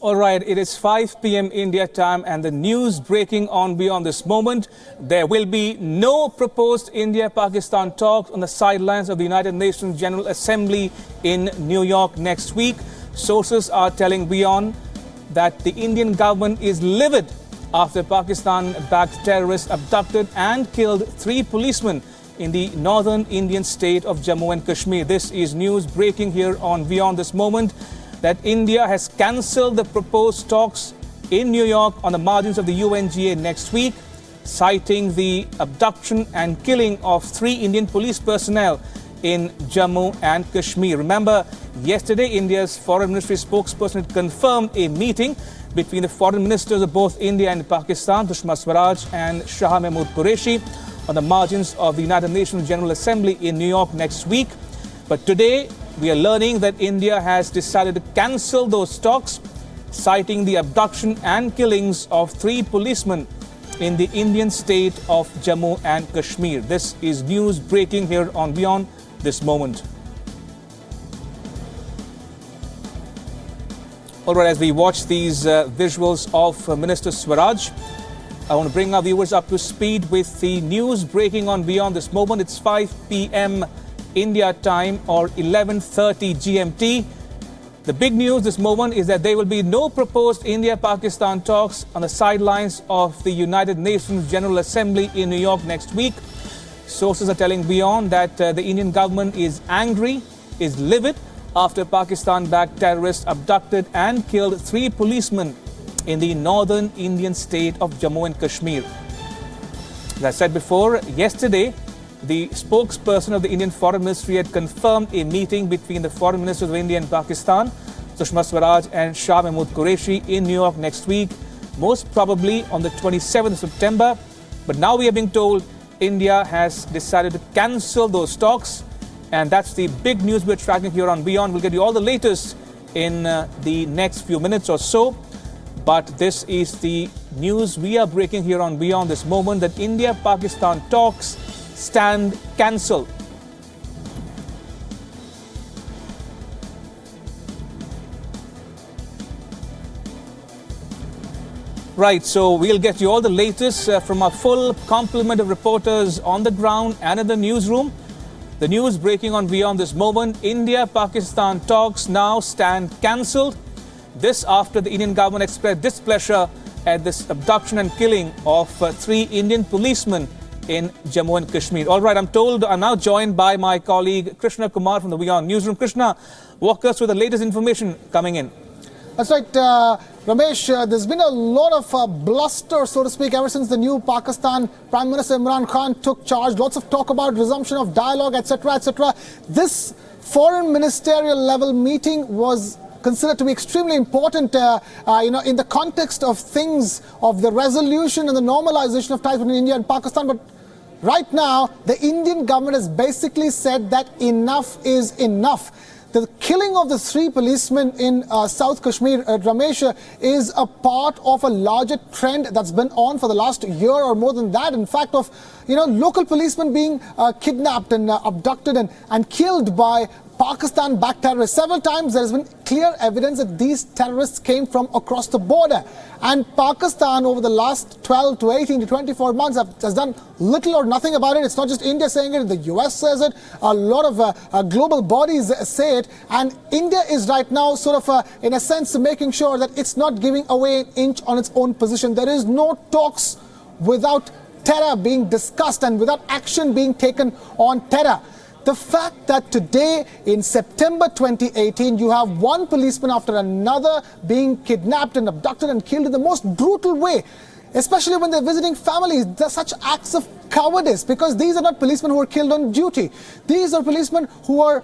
All right, it is 5 p.m. India time and the news breaking on beyond this moment. There will be no proposed India-Pakistan talks on the sidelines of the United Nations General Assembly in New York next week. Sources are telling Wion that the Indian government is livid after Pakistan-backed terrorists abducted and killed 3 policemen in the northern Indian state of Jammu and Kashmir. This is news breaking here on Beyond this moment, that India has cancelled the proposed talks in New York on the margins of the UNGA next week, citing the abduction and killing of 3 Indian police personnel in Jammu and Kashmir. Remember, yesterday India's foreign ministry spokesperson had confirmed a meeting between the foreign ministers of both India and Pakistan, Sushma Swaraj and Shah Mahmood Qureshi, on the margins of the United Nations General Assembly in New York next week. But today, we are learning that India has decided to cancel those talks, citing the abduction and killings of 3 policemen in the Indian state of Jammu and Kashmir. This is news breaking here on Beyond this moment. All right, as we watch these visuals of Minister Swaraj, I want to bring our viewers up to speed with the news breaking on Beyond this moment. It's 5 p.m. India time or 11:30 GMT. The big news this moment is that there will be no proposed India-Pakistan talks on the sidelines of the United Nations General Assembly in New York next week. Sources are telling Wion that the Indian government is angry, is livid after Pakistan-backed terrorists abducted and killed 3 policemen in the northern Indian state of Jammu and Kashmir. As I said before, yesterday, the spokesperson of the Indian Foreign Ministry had confirmed a meeting between the foreign ministers of India and Pakistan, Sushma Swaraj and Shah Mahmood Qureshi, in New York next week, most probably on the 27th of September. But now we are being told India has decided to cancel those talks. And that's the big news we're tracking here on Beyond. We'll get you all the latest in the next few minutes or so. But this is the news we are breaking here on Beyond this moment, that India-Pakistan talks stand cancelled. Right, so we'll get you all the latest from our full complement of reporters on the ground and in the newsroom. The news breaking on Beyond this moment, India-Pakistan talks now stand cancelled. This after the Indian government expressed displeasure at this abduction and killing of 3 Indian policemen in Jammu and Kashmir. All right, I'm told I'm now joined by my colleague Krishna Kumar from the Wion newsroom. Krishna, walk us through the latest information coming in. That's right, Ramesh. There's been a lot of bluster, so to speak, ever since the new Pakistan Prime Minister Imran Khan took charge. Lots of talk about resumption of dialogue, etc., etc. This foreign ministerial level meeting was considered to be extremely important, in the context of things, of the resolution and the normalization of ties between India and Pakistan. But right now, the Indian government has basically said that enough is enough. The killing of the 3 policemen in South Kashmir, Ramesh, is a part of a larger trend that's been on for the last year or more than that. In fact, of local policemen being kidnapped and abducted and killed by Pakistan-backed terrorists. Several times there has been clear evidence that these terrorists came from across the border. And Pakistan, over the last 12 to 18 to 24 months, has done little or nothing about it. It's not just India saying it, the US says it, a lot of global bodies say it. And India is right now sort of, in a sense, making sure that it's not giving away an inch on its own position. There is no talks without terror being discussed and without action being taken on terror. The fact that today, in September 2018, you have 1 policeman after another being kidnapped and abducted and killed in the most brutal way, especially when they're visiting families. There's such acts of cowardice, because these are not policemen who are killed on duty. These are policemen who are,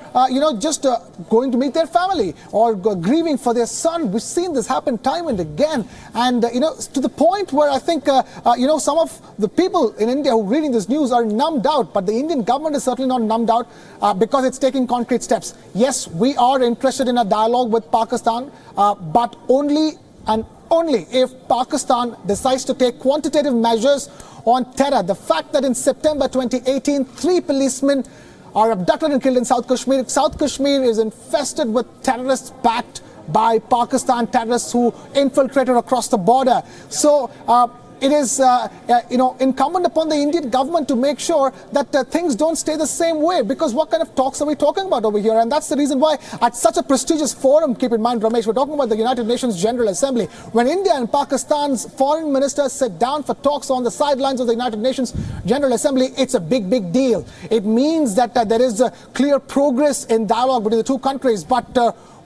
just going to meet their family or grieving for their son. We've seen this happen time and again. And, to the point where I think, some of the people in India who are reading this news are numbed out. But the Indian government is certainly not numbed out because it's taking concrete steps. Yes, we are interested in a dialogue with Pakistan, but only and only if Pakistan decides to take quantitative measures on terror. The fact that in September 2018, 3 policemen are abducted and killed in South Kashmir. South Kashmir is infested with terrorist-backed by Pakistan terrorists who infiltrated across the border. So it is incumbent upon the Indian government to make sure that things don't stay the same way, because what kind of talks are we talking about over here? And that's the reason why at such a prestigious forum, keep in mind, Ramesh, we're talking about the United Nations General Assembly, when India and Pakistan's foreign ministers sit down for talks on the sidelines of the United Nations General Assembly, it's a big, big deal. It means that there is clear progress in dialogue between the two countries, but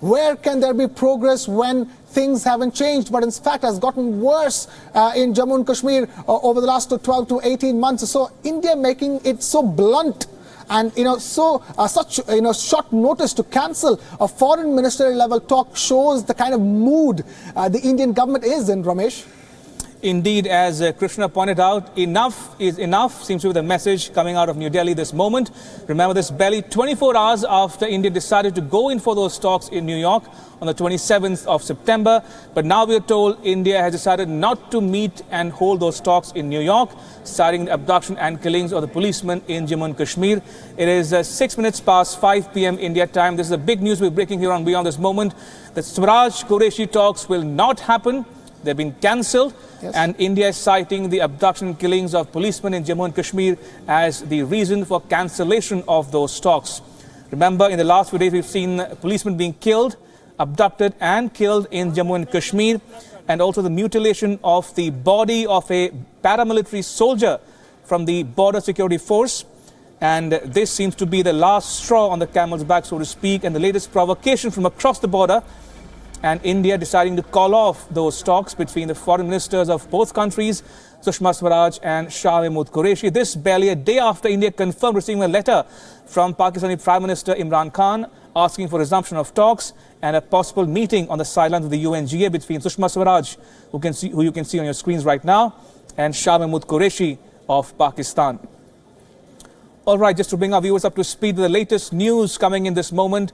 where can there be progress when things haven't changed, but in fact has gotten worse in Jammu and Kashmir over the last 12 to 18 months? So India making it so blunt and such short notice to cancel a foreign ministerial level talk shows the kind of mood the Indian government is in, Ramesh. Indeed, as Krishna pointed out, enough is enough seems to be the message coming out of New Delhi this moment. Remember, this barely 24 hours after India decided to go in for those talks in New York on the 27th of September. But now we are told India has decided not to meet and hold those talks in New York, citing the abduction and killings of the policemen in Jammu and Kashmir. It is 6 minutes past 5 p.m. India time. This is the big news we're breaking here on Beyond This Moment. The Swaraj-Qureshi talks will not happen. They've been cancelled. Yes. And India is citing the abduction and killings of policemen in Jammu and Kashmir as the reason for cancellation of those talks. Remember, in the last few days, we've seen policemen being killed, abducted and killed in Jammu and Kashmir, and also the mutilation of the body of a paramilitary soldier from the Border Security Force. And this seems to be the last straw on the camel's back, so to speak, and the latest provocation from across the border, and India deciding to call off those talks between the foreign ministers of both countries, Sushma Swaraj and Shah Mahmood Qureshi. This barely a day after India confirmed receiving a letter from Pakistani Prime Minister Imran Khan asking for resumption of talks and a possible meeting on the sidelines of the UNGA between Sushma Swaraj, who you can see on your screens right now, and Shah Mahmood Qureshi of Pakistan. All right, just to bring our viewers up to speed with the latest news coming in this moment,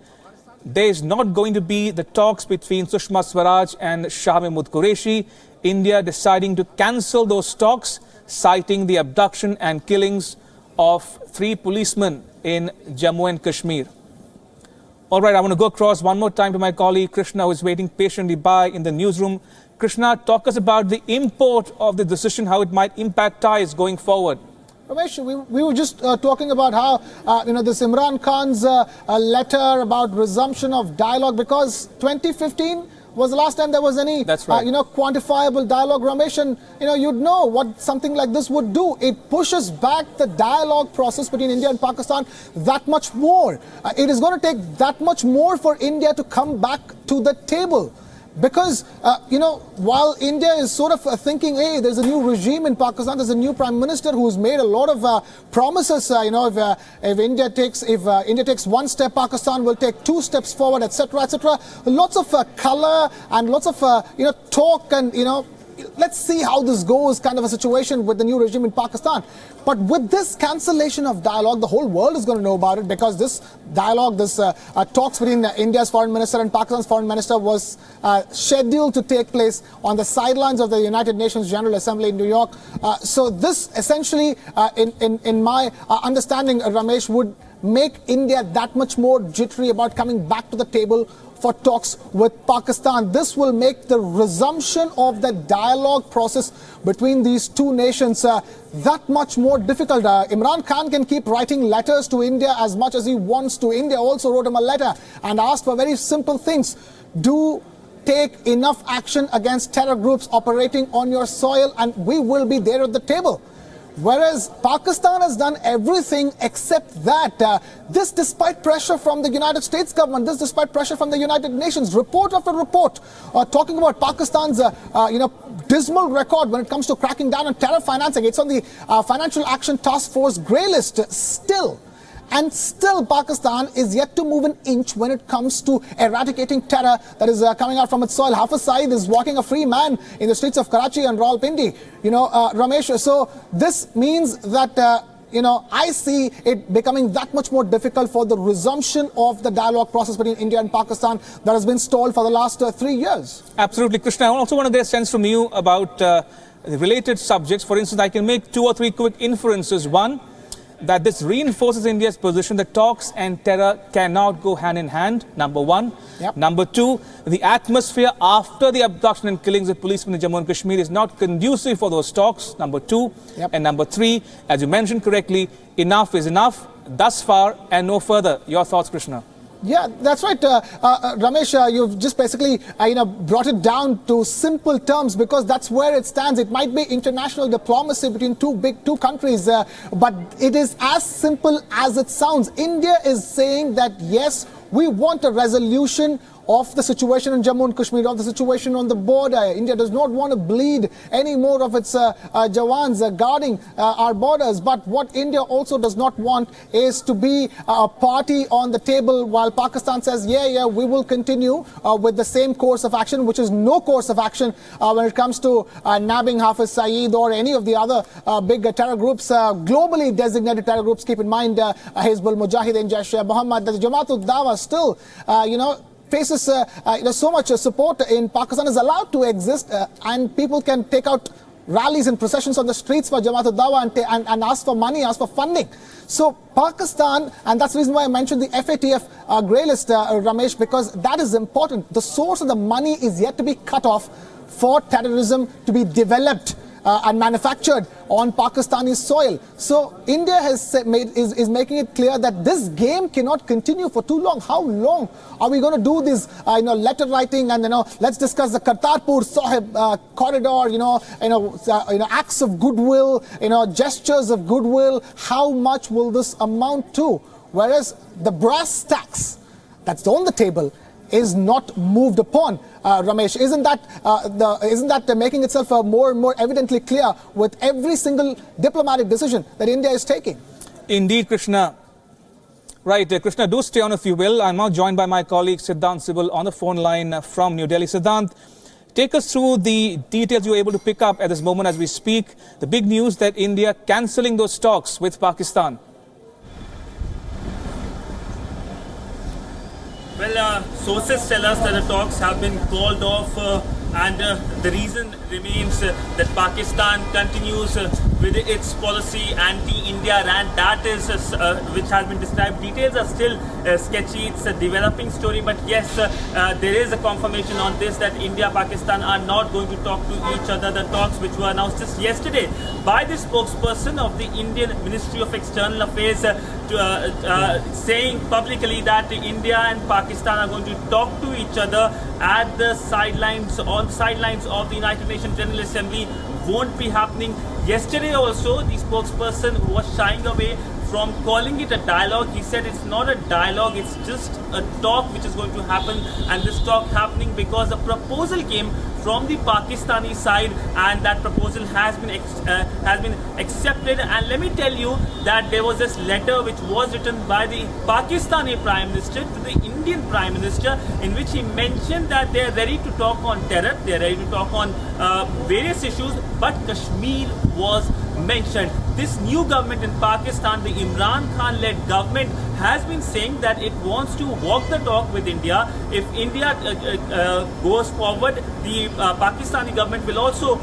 there is not going to be the talks between Sushma Swaraj and Shah Mahmood Qureshi. India deciding to cancel those talks, citing the abduction and killings of 3 policemen in Jammu and Kashmir. All right, I want to go across one more time to my colleague Krishna, who is waiting patiently by in the newsroom. Krishna, talk us about the import of the decision, how it might impact ties going forward. Ramesh, we were just talking about how, this Imran Khan's letter about resumption of dialogue, because 2015 was the last time there was any, That's right. quantifiable dialogue, Ramesh, and, you'd know what something like this would do. It pushes back the dialogue process between India and Pakistan that much more. It is going to take that much more for India to come back to the table. Because, while India is sort of thinking, hey, there's a new regime in Pakistan, there's a new prime minister who's made a lot of promises, if India takes one step, Pakistan will take 2 steps forward, etc., etc. Lots of color and lots of, talk and, let's see how this goes kind of a situation with the new regime in Pakistan. But with this cancellation of dialogue, the whole world is going to know about it, because this dialogue, this talks between India's foreign minister and Pakistan's foreign minister was scheduled to take place on the sidelines of the United Nations General Assembly in New York. So this essentially, in my understanding, Ramesh, would make India that much more jittery about coming back to the table for talks with Pakistan. This will make the resumption of the dialogue process between these two nations that much more difficult. Imran Khan can keep writing letters to India as much as he wants to. India also wrote him a letter and asked for very simple things. Do take enough action against terror groups operating on your soil, and we will be there at the table. Whereas Pakistan has done everything except that. This despite pressure from the United States government, this despite pressure from the United Nations, report after report, talking about Pakistan's dismal record when it comes to cracking down on terror financing. It's on the Financial Action Task Force grey list still. And still Pakistan is yet to move an inch when it comes to eradicating terror that is coming out from its soil. Hafiz Saeed is walking a free man in the streets of Karachi and Rawalpindi. Ramesh, so this means that, I see it becoming that much more difficult for the resumption of the dialogue process between India and Pakistan that has been stalled for the last 3 years. Absolutely, Krishna. I also want to get a sense from you about the related subjects. For instance, I can make 2 or 3 quick inferences. One, that this reinforces India's position that talks and terror cannot go hand in hand, number one. Yep. Number two, the atmosphere after the abduction and killings of policemen in Jammu and Kashmir is not conducive for those talks, number two. Yep. And number three, as you mentioned correctly, enough is enough, thus far and no further. Your thoughts, Krishna? Yeah, that's right, Ramesh. You've just basically brought it down to simple terms, because that's where it stands. It might be international diplomacy between two countries, but it is as simple as it sounds. India is saying that yes, we want a resolution of the situation in Jammu and Kashmir, of the situation on the border. India does not want to bleed any more of its Jawans guarding our borders. But what India also does not want is to be a party on the table while Pakistan says, yeah, we will continue with the same course of action, which is no course of action when it comes to nabbing Hafiz Saeed or any of the other big terror groups, globally designated terror groups. Keep in mind Hizbul Mujahideen, Jaish-e-Mohammed, the Jamaat-ud-Dawa still, faces so much support in Pakistan, is allowed to exist, and people can take out rallies and processions on the streets for Jamaat-ud-Dawa and ask for money, ask for funding. So Pakistan, and that's the reason why I mentioned the FATF grey list, Ramesh, because that is important. The source of the money is yet to be cut off for terrorism to be developed and manufactured on Pakistani soil. So India is making it clear that this game cannot continue for too long. How long are we going to do this letter writing and let's discuss the Kartarpur Sahib corridor, acts of goodwill, gestures of goodwill? How much will this amount to? Whereas the brass tacks that's on the table is not moved upon. Ramesh, isn't that making itself more and more evidently clear with every single diplomatic decision that India is taking? Indeed, Krishna. Right, Krishna, do stay on if you will. I'm now joined by my colleague Siddhant Sibal on the phone line from New Delhi. Siddhant, take us through the details you're able to pick up at this moment as we speak. The big news that India cancelling those talks with Pakistan. Well, sources tell us that the talks have been called off and the reason remains that Pakistan continues with its policy anti-India, and that is which has been described. Details are still sketchy. It's a developing story, but yes, there is a confirmation on this that India and Pakistan are not going to talk to each other. The talks which were announced just yesterday by the spokesperson of the Indian Ministry of External Affairs saying publicly that India and Pakistan are going to talk to each other at the sidelines of the United Nations General Assembly won't be happening. Yesterday also, the spokesperson was shying away from calling it a dialogue. He said it's not a dialogue, it's just a talk which is going to happen, and this talk happening because a proposal came from the Pakistani side, and that proposal has been accepted. And let me tell you that there was this letter which was written by the Pakistani Prime Minister to the Indian Prime Minister, in which he mentioned that they are ready to talk on terror, they are ready to talk on various issues, but Kashmir was mentioned. This new government in Pakistan, the Imran Khan-led government, has been saying that it wants to walk the talk with India. If India goes forward, the Pakistani government will also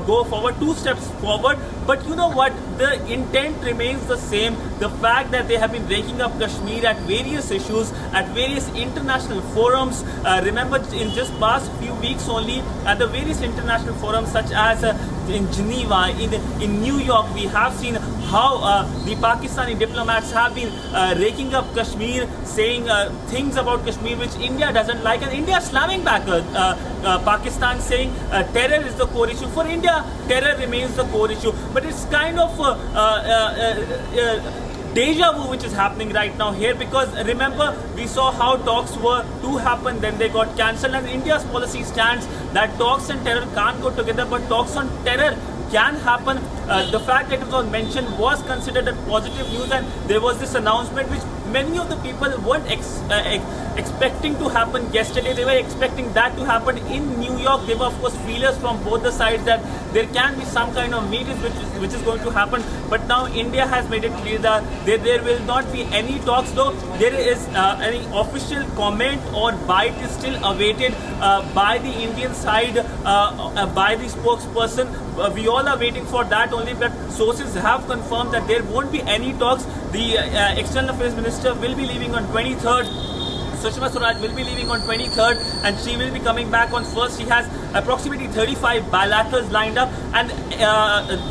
go forward, 2 steps forward. But you know what? The intent remains the same. The fact that they have been breaking up Kashmir at various issues, at various international forums. Remember, in just past few weeks only, at the various international forums such as in Geneva, in New York, we have seen how the Pakistani diplomats have been raking up Kashmir, saying things about Kashmir which India doesn't like, and India slamming back Pakistan, saying terror is the core issue. For India, terror remains the core issue. But it's kind of deja vu which is happening right now here, because remember, we saw how talks were to happen, then they got cancelled, and India's policy stands that talks and terror can't go together, but talks on terror can happen. The fact that it was mentioned was considered a positive news, and there was this announcement which many of the people weren't expecting to happen yesterday. They were expecting that to happen in New York. There were, of course, feelers from both the sides that there can be some kind of meeting which is going to happen. But now India has made it clear that there will not be any talks, though there is any official comment or bite is still awaited by the Indian side, by the spokesperson. We all are waiting for that only, but sources have confirmed that there won't be any talks. The External Affairs Minister will be leaving on 23rd. Sushma Swaraj will be leaving on 23rd and she will be coming back on 1st. She has approximately 35 bilaterals lined up, and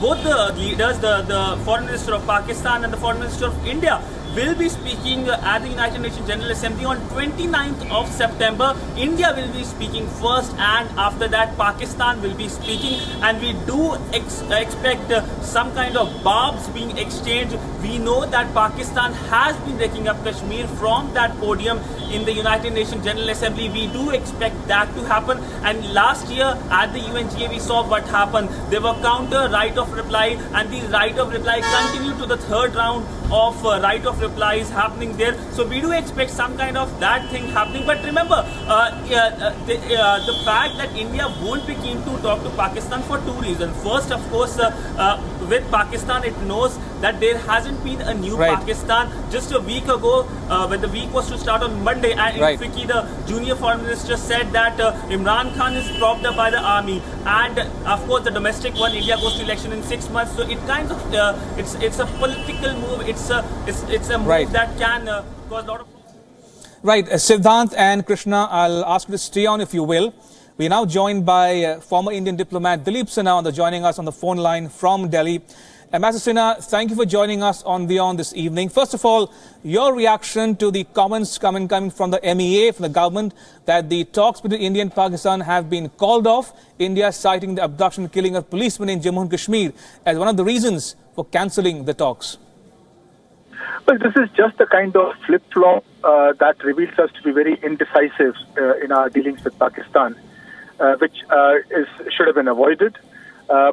both the leaders, the Foreign Minister of Pakistan and the Foreign Minister of India, will be speaking at the United Nations General Assembly on 29th of September. India will be speaking first, and after that Pakistan will be speaking, and we do expect some kind of barbs being exchanged. We know that Pakistan has been taking up Kashmir from that podium in the United Nations General Assembly. We do expect that to happen, and last year at the UNGA we saw what happened. There were counter right of reply, and the right of reply continued to the third round of right of replies happening there. So we do expect some kind of that thing happening. But remember, the fact that India won't be keen to talk to Pakistan for two reasons. First, of course, with Pakistan, it knows that there hasn't been a new Pakistan. Just a week ago, when the week was to start on Monday, and in Fiqi, the junior foreign minister said that Imran Khan is propped up by the army, and of course the domestic one, India goes to election in 6 months. So it kind of it's a political move. It's a move that can cause a lot of. Right, Siddhant and Krishna, I'll ask you to stay on if you will. We are now joined by former Indian diplomat Dileep Sinha joining us on the phone line from Delhi. Ambassador Sinha, thank you for joining us on Wion this evening. First of all, your reaction to the comments coming from the MEA, from the government, that the talks between India and Pakistan have been called off. India citing the abduction and killing of policemen in Jammu and Kashmir as one of the reasons for cancelling the talks. Well, this is just the kind of flip-flop that reveals us to be very indecisive in our dealings with Pakistan, which should have been avoided.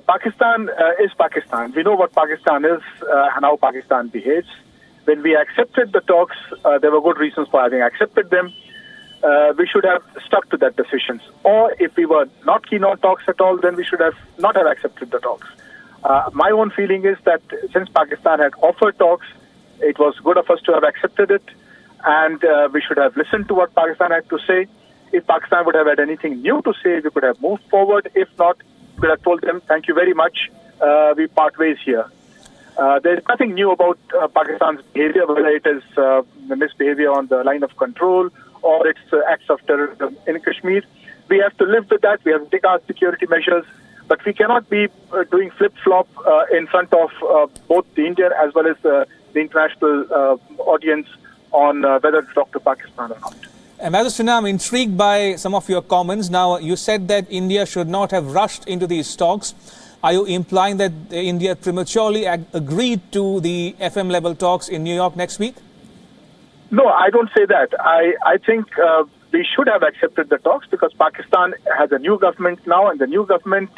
Pakistan is Pakistan. We know what Pakistan is and how Pakistan behaves. When we accepted the talks, there were good reasons for having accepted them. We should have stuck to that decisions. Or if we were not keen on talks at all, then we should have not have accepted the talks. My own feeling is that since Pakistan had offered talks, it was good of us to have accepted it, and we should have listened to what Pakistan had to say. If Pakistan would have had anything new to say, we could have moved forward. If not, we could have told them, thank you very much, we part ways here. There is nothing new about Pakistan's behavior, whether it is the misbehavior on the line of control or its acts of terrorism in Kashmir. We have to live with that. We have to take our security measures. But we cannot be doing flip-flop in front of both the Indian as well as the international audience on whether to talk to Pakistan or not. Ambassador Sinha, I'm intrigued by some of your comments. Now, you said that India should not have rushed into these talks. Are you implying that India prematurely agreed to the FM level talks in New York next week? No, I don't say that. I think we should have accepted the talks because Pakistan has a new government now, and the new government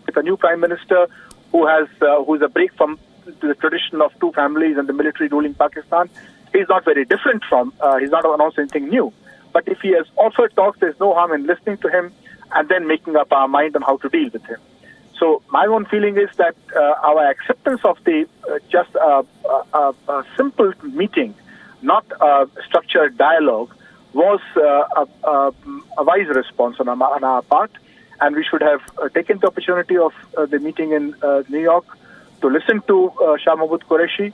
with a new prime minister who is a break from the tradition of two families and the military ruling Pakistan. He's not very different from, he's not announced anything new. But if he has offered talks, there's no harm in listening to him and then making up our mind on how to deal with him. So my own feeling is that our acceptance of the just a simple meeting, not a structured dialogue, was a wise response on our part. And we should have taken the opportunity of the meeting in New York to listen to Shah Mahmood Qureshi,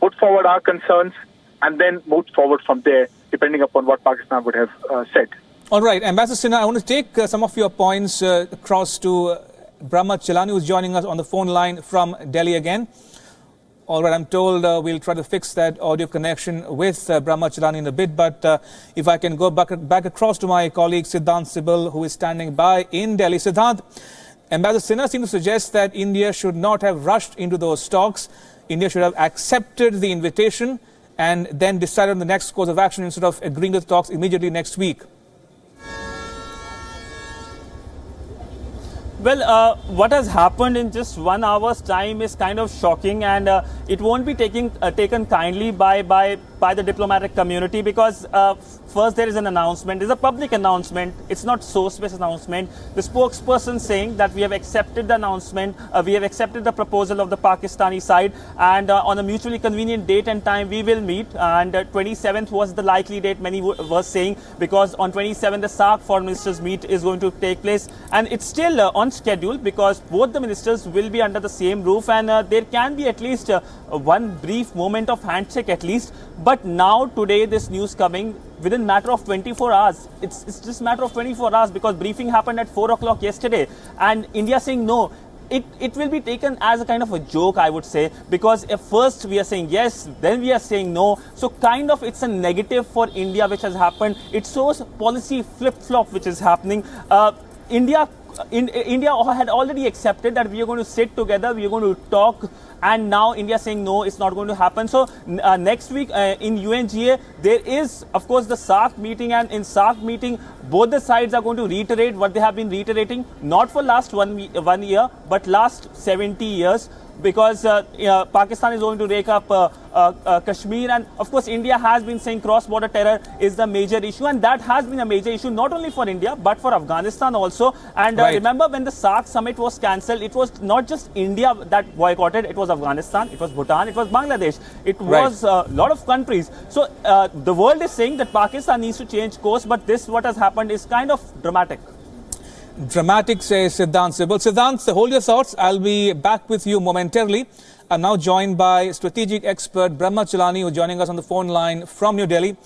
put forward our concerns, and then move forward from there, depending upon what Pakistan would have said. All right, Ambassador Sinha, I want to take some of your points across to Brahma Chelani, who's joining us on the phone line from Delhi again. All right, I'm told we'll try to fix that audio connection with Brahma Chelani in a bit, but if I can go back across to my colleague Siddhant Sibal, who is standing by in Delhi. Siddhant, Ambassador Sinha seems to suggest that India should not have rushed into those talks. India should have accepted the invitation and then decided on the next course of action instead of agreeing to the talks immediately next week. Well, what has happened in just 1 hour's time is kind of shocking, and it won't be taken kindly by the diplomatic community, because first there is an announcement, there's a public announcement, it's not source-based announcement. The spokesperson saying that we have accepted the announcement, we have accepted the proposal of the Pakistani side, and on a mutually convenient date and time we will meet, and 27th was the likely date many were saying, because on 27th the SAARC foreign ministers meet is going to take place, and it's still on schedule because both the ministers will be under the same roof, and there can be at least one brief moment of handshake at least. But now today this news coming within matter of 24 hours. It's just matter of 24 hours, because briefing happened at 4 o'clock yesterday, and India saying no. It will be taken as a kind of a joke, I would say, because at first we are saying yes, then we are saying no. So kind of it's a negative for India which has happened. It shows policy flip-flop which is happening. India had already accepted that we are going to sit together, we are going to talk, and now India saying no, it's not going to happen. So next week in UNGA there is of course the SAARC meeting, and in SAARC meeting both the sides are going to reiterate what they have been reiterating, not for last one year but last 70 years, because Pakistan is going to rake up Kashmir, and of course India has been saying cross-border terror is the major issue, and that has been a major issue not only for India but for Afghanistan also. And remember when the SAARC summit was cancelled, it was not just India that boycotted, it was Afghanistan, it was Bhutan, it was Bangladesh, it was a lot of countries. So the world is saying that Pakistan needs to change course, but this what has happened is kind of dramatic. Dramatic, says Siddhant Sibal. Siddhant, hold your thoughts. I'll be back with you momentarily. I'm now joined by strategic expert Brahma Chalani, who's joining us on the phone line from New Delhi.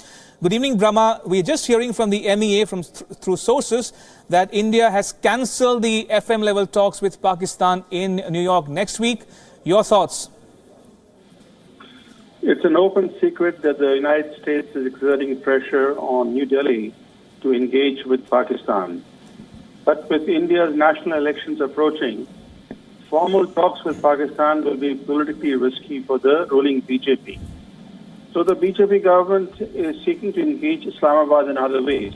Good evening, Brahma. We're just hearing from the MEA through sources that India has cancelled the FM level talks with Pakistan in New York next week. Your thoughts? It's an open secret that the United States is exerting pressure on New Delhi to engage with Pakistan. But with India's national elections approaching, formal talks with Pakistan will be politically risky for the ruling BJP. So the BJP government is seeking to engage Islamabad in other ways.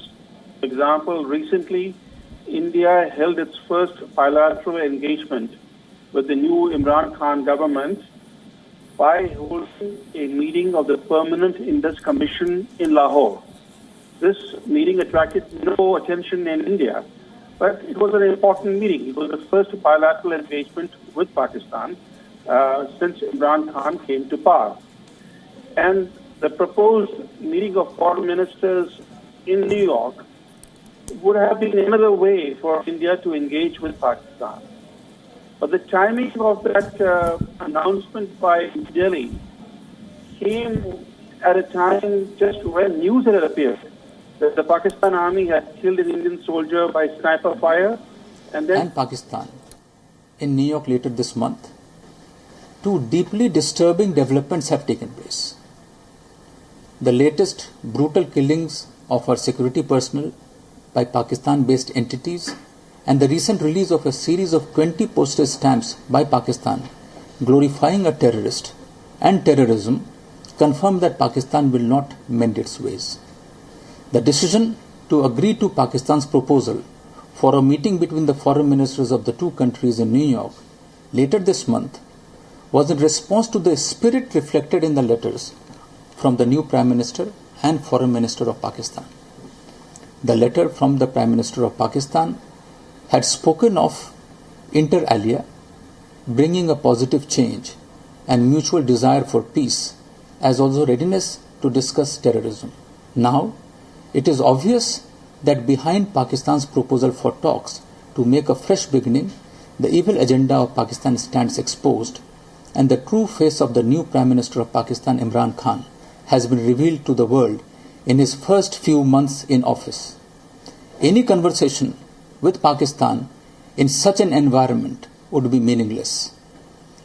For example, recently, India held its first bilateral engagement with the new Imran Khan government by holding a meeting of the Permanent Indus Commission in Lahore. This meeting attracted no attention in India, but it was an important meeting. It was the first bilateral engagement with Pakistan since Imran Khan came to power. And the proposed meeting of foreign ministers in New York would have been another way for India to engage with Pakistan. But the timing of that announcement by Delhi came at a time just when news had appeared that the Pakistan army had killed an Indian soldier by sniper fire, and Pakistan in New York later this month, two deeply disturbing developments have taken place. The latest brutal killings of our security personnel by Pakistan-based entities, and the recent release of a series of 20 postage stamps by Pakistan glorifying a terrorist and terrorism confirm that Pakistan will not mend its ways. The decision to agree to Pakistan's proposal for a meeting between the foreign ministers of the two countries in New York later this month was in response to the spirit reflected in the letters from the new Prime Minister and Foreign Minister of Pakistan. The letter from the Prime Minister of Pakistan had spoken of inter alia, bringing a positive change and mutual desire for peace, as also readiness to discuss terrorism. Now, it is obvious that behind Pakistan's proposal for talks to make a fresh beginning, the evil agenda of Pakistan stands exposed, and the true face of the new Prime Minister of Pakistan, Imran Khan, has been revealed to the world in his first few months in office. Any conversation with Pakistan in such an environment would be meaningless.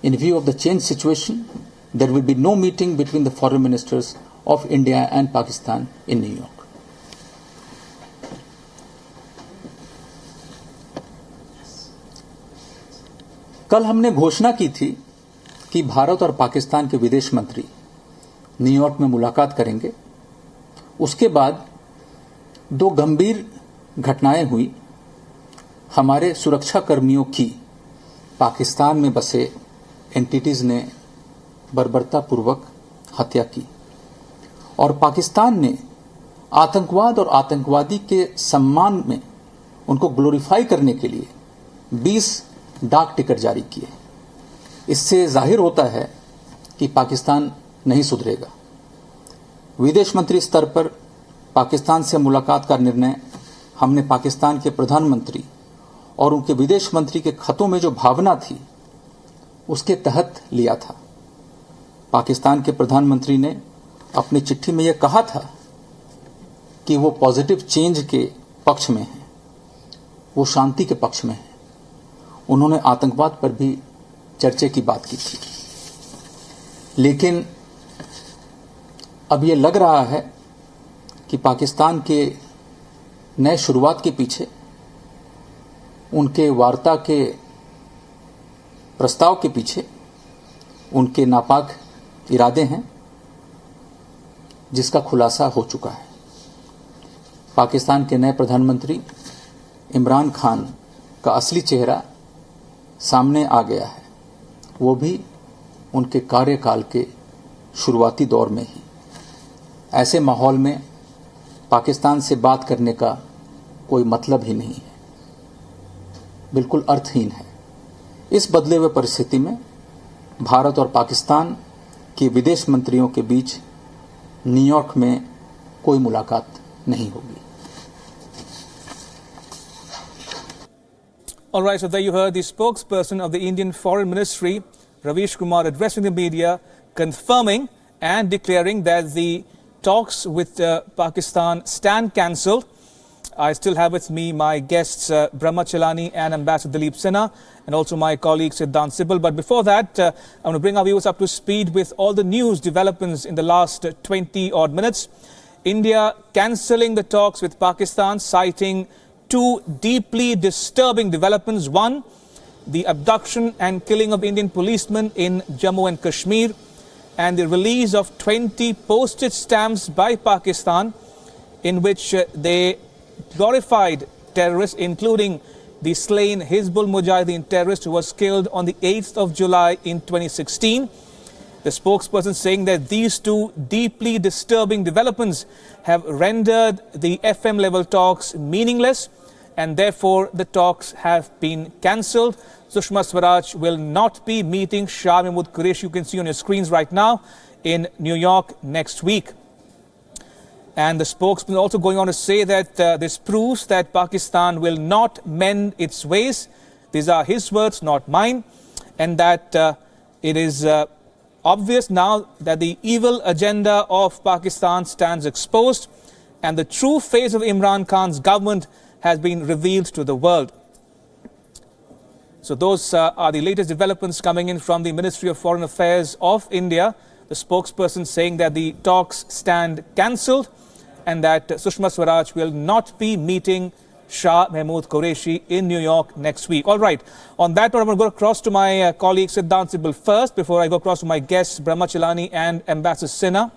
In view of the changed situation, there will be no meeting between the foreign ministers of India and Pakistan in New York. कल हमने घोषणा की थी कि भारत और पाकिस्तान के विदेश मंत्री न्यूयॉर्क में मुलाकात करेंगे। उसके बाद दो गंभीर घटनाएं हुई। हमारे सुरक्षा कर्मियों की पाकिस्तान में बसे एंटिटीज ने बर्बरतापूर्वक हत्या की और पाकिस्तान ने आतंकवाद और आतंकवादी के सम्मान में उनको ग्लोरीफाई करने के लिए 20 डाक टिकट जारी किए। इससे जाहिर होता है कि पाकिस्तान नहीं सुधरेगा। विदेश मंत्री स्तर पर पाकिस्तान से मुलाकात का निर्णय हमने पाकिस्तान के प्रधानमंत्री और उनके विदेश मंत्री के खतों में जो भावना थी उसके तहत लिया था। पाकिस्तान के प्रधानमंत्री ने अपनी चिट्ठी में यह कहा था कि वो पॉजिटिव चेंज के पक्ष में हैं, वो शांति के पक्ष में हैं। उन्होंने आतंकवाद पर भी चर्चा की बात की थी। लेकिन अब ये लग रहा है कि पाकिस्तान के नए शुरुआत के पीछे उनके वार्ता के प्रस्ताव के पीछे उनके नापाक इरादे हैं, जिसका खुलासा हो चुका है। पाकिस्तान के नए प्रधानमंत्री इमरान खान का असली चेहरा सामने आ गया है, वो भी उनके कार्यकाल के शुरुआती दौर में ही। ऐसे माहौल में पाकिस्तान से बात करने का कोई मतलब ही नहीं है, बिल्कुल अर्थहीन है। इस बदले हुए परिस्थिति में भारत और पाकिस्तान के विदेश मंत्रियों के बीच न्यूयॉर्क में कोई मुलाकात नहीं होगी। All right, so there you heard the spokesperson of the Indian Foreign Ministry, Ravish Kumar, addressing the media, confirming and declaring that the talks with Pakistan stand cancelled. I still have with me my guests Brahma Chelani and Ambassador Dilip Sinha, and also my colleague Siddhant Sibal. But before that, I want to bring our viewers up to speed with all the news developments in the last 20 odd minutes. India cancelling the talks with Pakistan, citing two deeply disturbing developments. One, the abduction and killing of Indian policemen in Jammu and Kashmir, and the release of 20 postage stamps by Pakistan in which they glorified terrorists, including the slain Hizbul Mujahideen terrorist who was killed on the 8th of July in 2016. The spokesperson saying that these two deeply disturbing developments have rendered the FM level talks meaningless, and therefore the talks have been cancelled. Sushma Swaraj will not be meeting Shah Mahmood Qureshi, you can see on your screens right now, in New York next week. And the spokesman also going on to say that this proves that Pakistan will not mend its ways. These are his words, not mine. And that it is obvious now that the evil agenda of Pakistan stands exposed, and the true face of Imran Khan's government has been revealed to the world. So those are the latest developments coming in from the Ministry of Foreign Affairs of India. The spokesperson saying that the talks stand cancelled and that Sushma Swaraj will not be meeting Shah Mahmood Qureshi in New York next week. All right. On that note, I'm going to go across to my colleague Siddhant Sibal first before I go across to my guests Brahma Chelani and Ambassador Sinha.